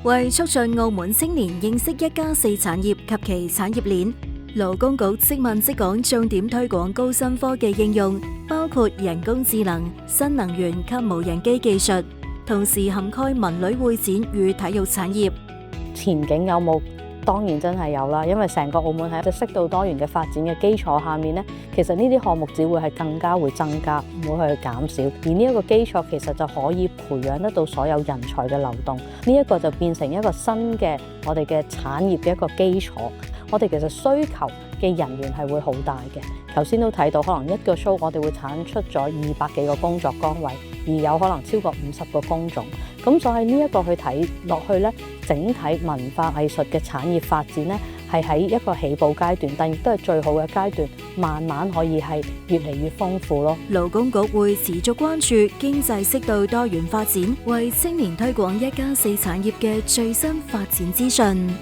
為促進澳門青年認識1+4產業及其產業鏈，勞工局即問即講重點推廣高新科技應用，包括人工智能、新能源及無人機技術，同時涵蓋文旅會展與體育產業。前景有冇？當然真係有啦，因為成個澳門喺一隻適度多元嘅發展嘅基礎下面呢，其實呢啲項目只會係更加會增加，唔會去減少。而呢一個基礎其實就可以培養得到所有人才嘅流動，呢一個就變成一個新嘅我哋嘅產業嘅一個基礎。我哋其實需求嘅人員係會好大嘅。頭先都睇到，可能一個 show 我哋會產出咗200幾個工作崗位，而有可能超過50個工種。咁所以呢一個去睇落去呢，整體文化藝術嘅產業發展呢，係喺一個起步階段，但亦都係最好嘅階段，慢慢可以係越嚟越豐富咯。勞工局會持續關注經濟適度多元發展，為青年推廣1+4產業嘅最新發展資訊。